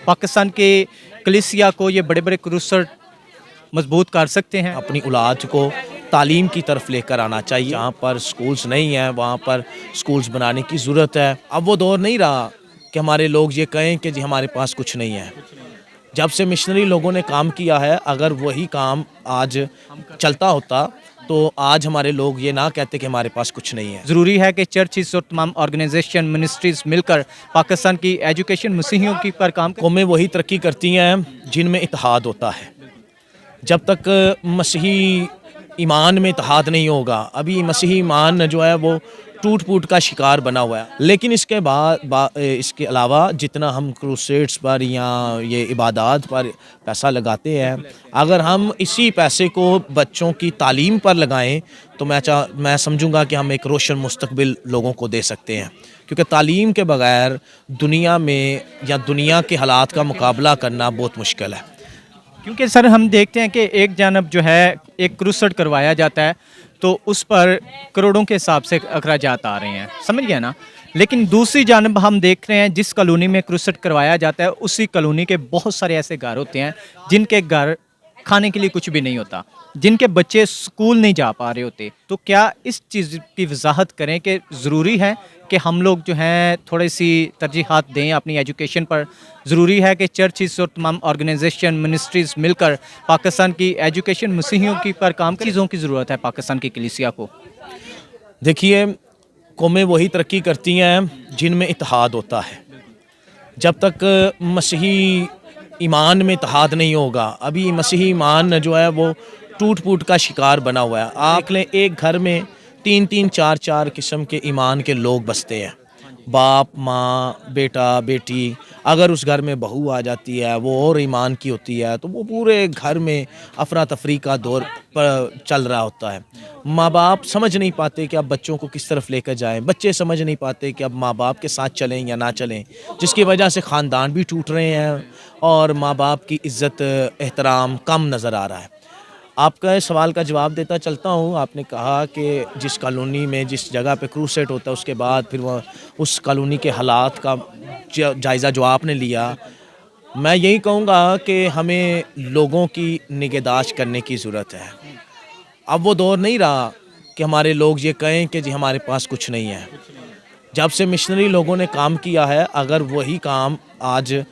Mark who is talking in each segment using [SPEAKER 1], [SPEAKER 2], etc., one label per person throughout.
[SPEAKER 1] पाकिस्तान के कलीसिया को ये बड़े बड़े क्रूसर मजबूत कर सकते हैं।
[SPEAKER 2] अपनी औलाद को तालीम की तरफ लेकर आना चाहिए। जहाँ पर स्कूल्स नहीं हैं वहाँ पर स्कूल्स बनाने की ज़रूरत है। अब वो दौर नहीं रहा कि हमारे लोग ये कहें कि जी हमारे पास कुछ नहीं है। जब से मिशनरी लोगों ने काम किया है, अगर वही काम आज चलता होता तो आज हमारे लोग ये ना कहते कि हमारे पास कुछ नहीं है।
[SPEAKER 1] ज़रूरी है कि चर्चिस और तमाम ऑर्गेनाइजेशन मिनिस्ट्रीज़ मिलकर पाकिस्तान की एजुकेशन मसीहियों की पर काम
[SPEAKER 2] कौमें वही तरक्की करती हैं जिनमें इत्तेहाद होता है। जब तक मसीही ईमान में इत्तेहाद नहीं होगा, अभी मसीही ईमान जो है वो टूट फूट का शिकार बना हुआ है। लेकिन इसके इसके अलावा जितना हम क्रूसेड्स पर या ये इबादत पर पैसा लगाते हैं, अगर हम इसी पैसे को बच्चों की तालीम पर लगाएं तो मैं समझूंगा कि हम एक रोशन मुस्तकबिल लोगों को दे सकते हैं। क्योंकि तालीम के बगैर दुनिया में या दुनिया के हालात का मुकाबला करना बहुत मुश्किल है।
[SPEAKER 1] क्योंकि सर हम देखते हैं कि एक जानब जो है एक क्रूसेड करवाया जाता है तो उस पर करोड़ों के हिसाब से अखराजात आ रहे हैं, समझ गया ना। लेकिन दूसरी जानब हम देख रहे हैं जिस कॉलोनी में क्रूसेड करवाया जाता है उसी कॉलोनी के बहुत सारे ऐसे घर होते हैं जिनके घर खाने के लिए कुछ भी नहीं होता, जिनके बच्चे स्कूल नहीं जा पा रहे होते। तो क्या इस चीज़ की वजाहत करें कि ज़रूरी है कि हम लोग जो हैं थोड़ी सी तरजीहात दें अपनी एजुकेशन पर। ज़रूरी है कि चर्चिस और तमाम ऑर्गेनाइजेशन मिनिस्ट्रीज़ मिलकर पाकिस्तान की एजुकेशन मसीहियों की पर काम चीज़ों की ज़रूरत है पाकिस्तान की कलीसिया को।
[SPEAKER 2] देखिए, कौमें वही तरक्की करती हैं जिनमें इत्तेहाद होता है। जब तक मसीही ईमान में इत्तेहाद नहीं होगा, अभी मसीही ईमान जो है वो टूट फूट का शिकार बना हुआ है। आप लें, एक घर में 3-3 4-4 किस्म के ईमान के लोग बसते हैं। बाप, माँ, बेटा, बेटी। अगर उस घर में बहू आ जाती है वो और ईमान की होती है तो वो पूरे घर में अफरा तफरी का दौर पर चल रहा होता है। माँ बाप समझ नहीं पाते कि अब बच्चों को किस तरफ लेकर जाएं। बच्चे समझ नहीं पाते कि अब माँ बाप के साथ चलें या ना चलें, जिसकी वजह से ख़ानदान भी टूट रहे हैं और माँ बाप की इज़्ज़त एहतराम कम नज़र आ रहा है। आपका इस सवाल का जवाब देता चलता हूँ। आपने कहा कि जिस कॉलोनी में जिस जगह पे क्रूसेट होता है उसके बाद फिर वह उस कॉलोनी के हालात का जायज़ा जो आपने लिया, मैं यही कहूँगा कि हमें लोगों की निगहदाश्त करने की ज़रूरत है। अब वो दौर नहीं रहा कि हमारे लोग ये कहें कि जी हमारे पास कुछ नहीं है। जब से मिशनरी लोगों ने काम किया है, अगर वही काम आज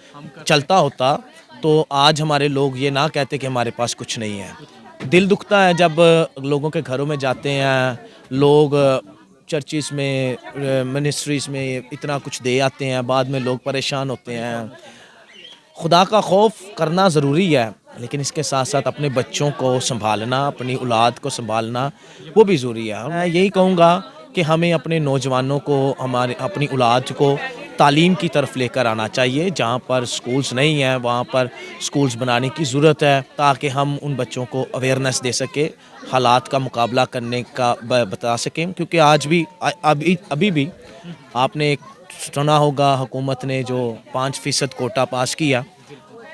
[SPEAKER 2] चलता होता तो आज हमारे लोग ये ना कहते कि हमारे पास कुछ नहीं है। दिल दुखता है जब लोगों के घरों में जाते हैं, लोग चर्चिस में, मिनिस्ट्रीज़ में इतना कुछ दे आते हैं, बाद में लोग परेशान होते हैं। खुदा का खौफ करना ज़रूरी है, लेकिन इसके साथ साथ अपने बच्चों को संभालना, अपनी औलाद को संभालना वो भी ज़रूरी है। मैं यही कहूँगा कि हमें अपने नौजवानों को, हमारे अपनी औलाद को तालीम की तरफ लेकर आना चाहिए। जहाँ पर स्कूल्स नहीं हैं वहाँ पर स्कूल्स बनाने की ज़रूरत है ताकि हम उन बच्चों को अवेयरनेस दे सकें, हालात का मुकाबला करने का बता सकें। क्योंकि आज भी अभी भी आपने एक सुना होगा, हुकूमत ने जो 5% कोटा पास किया,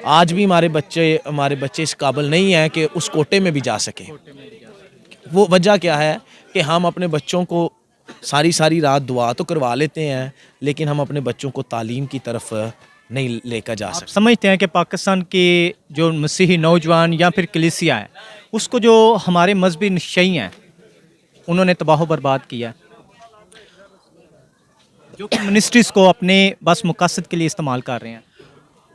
[SPEAKER 2] आज भी हमारे बच्चे इस काबिल नहीं हैं कि उस कोटे में भी जा सकें। वो वजह क्या है कि हम अपने बच्चों को सारी रात दुआ तो करवा लेते हैं, लेकिन हम अपने बच्चों को तालीम की तरफ नहीं लेकर जा सकते।
[SPEAKER 1] समझते हैं कि पाकिस्तान के जो मसीही नौजवान या फिर कलीसिया है उसको जो हमारे मजहबी नशई हैं उन्होंने तबाह बर्बाद किया, जो कि मिनिस्ट्रीज़ को अपने बस मकसद के लिए इस्तेमाल कर रहे हैं।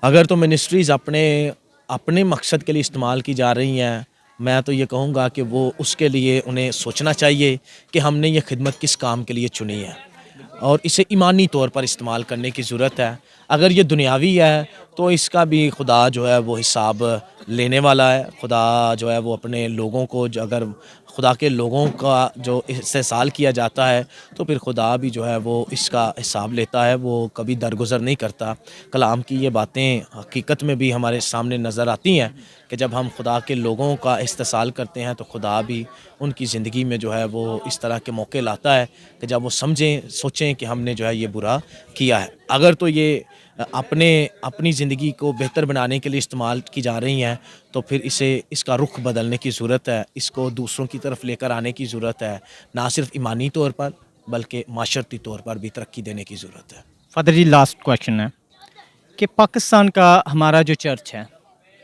[SPEAKER 2] अगर तो मिनिस्ट्रीज़ अपने मकसद के लिए इस्तेमाल की जा रही हैं, मैं तो ये कहूँगा कि वो उसके लिए उन्हें सोचना चाहिए कि हमने ये खिदमत किस काम के लिए चुनी है और इसे ईमानी तौर पर इस्तेमाल करने की ज़रूरत है। अगर ये दुनियावी है तो इसका भी खुदा जो है वो हिसाब लेने वाला है। खुदा जो है वो अपने लोगों को, जो अगर खुदा के लोगों का जो इस्तेसाल किया जाता है तो फिर खुदा भी जो है वो इसका हिसाब लेता है, वो कभी दरगुज़र नहीं करता। कलाम की ये बातें हकीकत में भी हमारे सामने नज़र आती हैं कि जब हम खुदा के लोगों का इस्तेसाल करते हैं तो खुदा भी उनकी ज़िंदगी में जो है वो इस तरह के मौके लाता है कि जब वो सोचें कि हमने जो है ये बुरा किया है। अगर तो ये अपनी ज़िंदगी को बेहतर बनाने के लिए इस्तेमाल की जा रही हैं तो फिर इसका रुख बदलने की ज़रूरत है, इसको दूसरों की तरफ लेकर आने की ज़रूरत है, ना सिर्फ ईमानी तौर पर बल्कि माशरती तौर पर भी तरक्की देने की ज़रूरत है।
[SPEAKER 1] फादर जी, लास्ट क्वेश्चन है کہ پاکستان کا ہمارا جو چرچ ہے،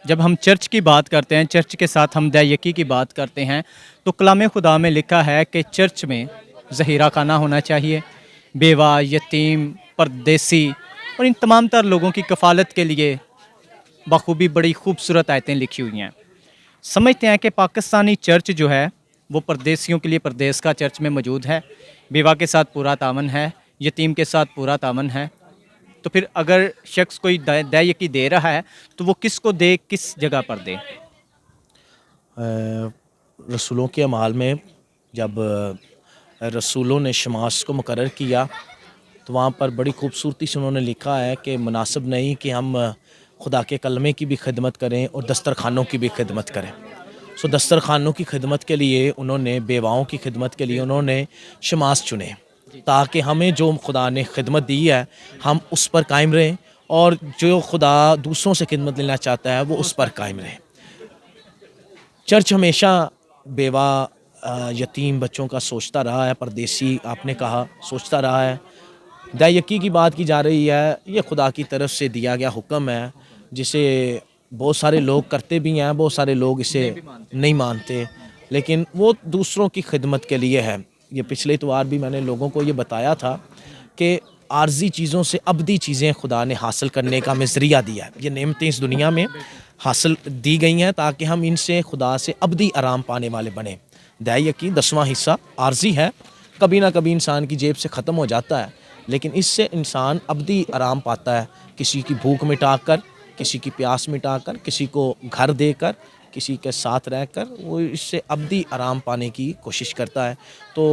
[SPEAKER 1] جب ہم چرچ کی بات کرتے ہیں، چرچ کے ساتھ ہم دیکی کی بات کرتے ہیں، تو کلام خدا میں لکھا ہے کہ چرچ میں ذخیرہ خانہ ہونا چاہیے، بیوہ، یتیم، پردیسی اور ان تمام تر لوگوں کی کفالت کے لیے بخوبی بڑی خوبصورت آیتیں لکھی ہوئی ہیں۔ سمجھتے ہیں کہ پاکستانی چرچ جو ہے وہ پردیسیوں کے لیے پردیس کا چرچ میں موجود ہے، بیوہ کے ساتھ پورا تعاون ہے، یتیم کے ساتھ پورا تعاون ہے۔ تو پھر اگر شخص کوئی دیکی دے رہا ہے تو وہ کس کو دے، کس جگہ پر دے؟
[SPEAKER 2] رسولوں کے اعمال میں جب رسولوں نے شماس کو مقرر کیا تو وہاں پر بڑی خوبصورتی سے انہوں نے لکھا ہے کہ مناسب نہیں کہ ہم خدا کے کلمے کی بھی خدمت کریں اور دسترخوانوں کی بھی خدمت کریں۔ سو دسترخوانوں کی خدمت کے لیے انہوں نے، بیواؤں کی خدمت کے لیے انہوں نے شماس چنے، تاکہ ہمیں جو خدا نے خدمت دی ہے ہم اس پر قائم رہیں، اور جو خدا دوسروں سے خدمت لینا چاہتا ہے وہ اس پر قائم رہیں۔ چرچ ہمیشہ بیوہ، یتیم بچوں کا سوچتا رہا ہے، پردیسی آپ نے کہا سوچتا رہا ہے۔ دیکی کی بات کی جا رہی ہے، یہ خدا کی طرف سے دیا گیا حکم ہے جسے بہت سارے لوگ کرتے بھی ہیں، بہت سارے لوگ اسے نہیں مانتے، لیکن وہ دوسروں کی خدمت کے لیے ہے۔ یہ پچھلے اتوار بھی میں نے لوگوں کو یہ بتایا تھا کہ عارضی چیزوں سے ابدی چیزیں خدا نے حاصل کرنے کا ہمیں ذریعہ دیا ہے۔ یہ نعمتیں اس دنیا میں حاصل دی گئی ہیں تاکہ ہم ان سے خدا سے ابدی آرام پانے والے بنیں۔ دیکی 10واں حصہ عارضی ہے، کبھی نہ کبھی انسان کی جیب سے ختم ہو جاتا ہے، لیکن اس سے انسان ابدی آرام پاتا ہے، کسی کی بھوک مٹا کر، کسی کی پیاس مٹا کر، کسی کو گھر دے کر، کسی کے ساتھ رہ کر وہ اس سے ابدی آرام پانے کی کوشش کرتا ہے۔ تو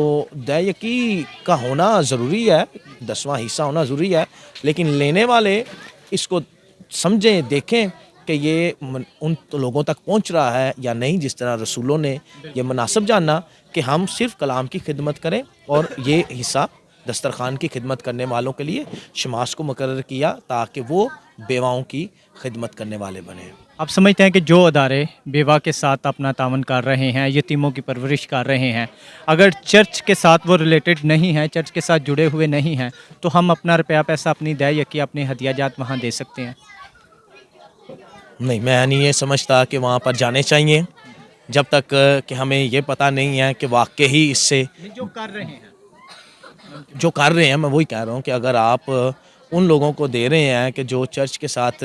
[SPEAKER 2] دیکی کا ہونا ضروری ہے، 10واں حصہ ہونا ضروری ہے، لیکن لینے والے اس کو سمجھیں، دیکھیں کہ یہ ان لوگوں تک پہنچ رہا ہے یا نہیں، جس طرح رسولوں نے یہ مناسب جانا کہ ہم صرف کلام کی خدمت کریں، اور یہ حصہ دسترخوان کی خدمت کرنے والوں کے لیے شماس کو مقرر کیا تاکہ وہ بیواؤں کی خدمت کرنے والے بنیں۔
[SPEAKER 1] آپ سمجھتے ہیں کہ جو ادارے بیوہ کے ساتھ اپنا تعاون کر رہے ہیں، یتیموں کی پرورش کر رہے ہیں، اگر چرچ کے ساتھ وہ ریلیٹڈ نہیں ہیں، چرچ کے ساتھ جڑے ہوئے نہیں ہیں، تو ہم اپنا روپیہ پیسہ، اپنی دیکی، اپنے ہدیہ جات وہاں دے سکتے ہیں؟
[SPEAKER 2] نہیں، میں نہیں یہ سمجھتا کہ وہاں پر جانے چاہیے جب تک کہ ہمیں یہ پتہ نہیں ہے کہ واقعی اس سے
[SPEAKER 1] جو کر رہے ہیں،
[SPEAKER 2] میں وہی کہہ رہا ہوں کہ اگر آپ ان لوگوں کو دے رہے ہیں کہ جو چرچ کے ساتھ،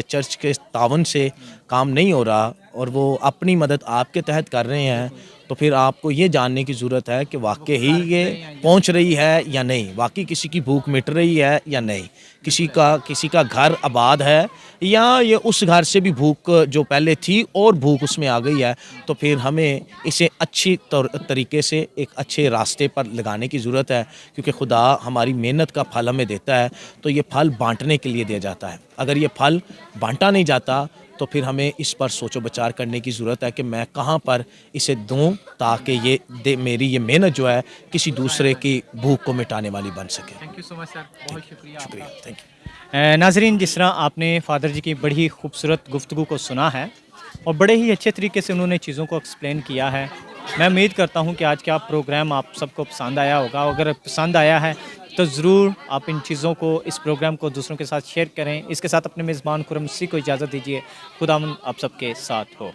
[SPEAKER 2] چرچ کے تعاون سے کام نہیں ہو رہا، اور وہ اپنی مدد آپ کے تحت کر رہے ہیں، تو پھر آپ کو یہ جاننے کی ضرورت ہے کہ واقعی یہ پہنچ رہی ہے یا نہیں، واقعی کسی کی بھوک مٹ رہی ہے یا نہیں، کسی کا گھر آباد ہے، یا یہ اس گھر سے بھی بھوک جو پہلے تھی اور بھوک اس میں آ گئی ہے، تو پھر ہمیں اسے اچھی طریقے سے ایک اچھے راستے پر لگانے کی ضرورت ہے، کیونکہ خدا ہماری محنت کا پھل ہمیں دیتا ہے تو یہ پھل بانٹنے کے لیے دیا جاتا ہے۔ اگر یہ پھل بانٹا نہیں جاتا تو پھر ہمیں اس پر سوچ و بچار کرنے کی ضرورت ہے کہ میں کہاں پر اسے دوں تاکہ میری یہ محنت جو ہے کسی دوسرے کی بھوک کو مٹانے والی بن سکے۔
[SPEAKER 1] تھینک یو سو مچ سر، بہت شکریہ آپ
[SPEAKER 2] شکریہ،
[SPEAKER 1] کا۔
[SPEAKER 2] Thank you.
[SPEAKER 1] ناظرین، جس طرح آپ نے فادر جی کی بڑی خوبصورت گفتگو کو سنا ہے اور بڑے ہی اچھے طریقے سے انہوں نے چیزوں کو ایکسپلین کیا ہے، میں امید کرتا ہوں کہ آج کا پروگرام آپ سب کو پسند آیا ہوگا۔ اگر پسند آیا ہے تو ضرور آپ ان چیزوں کو، اس پروگرام کو دوسروں کے ساتھ شیئر کریں۔ اس کے ساتھ اپنے میزبان خرم مسیح کو اجازت دیجیے۔ خداوند آپ سب کے ساتھ ہو۔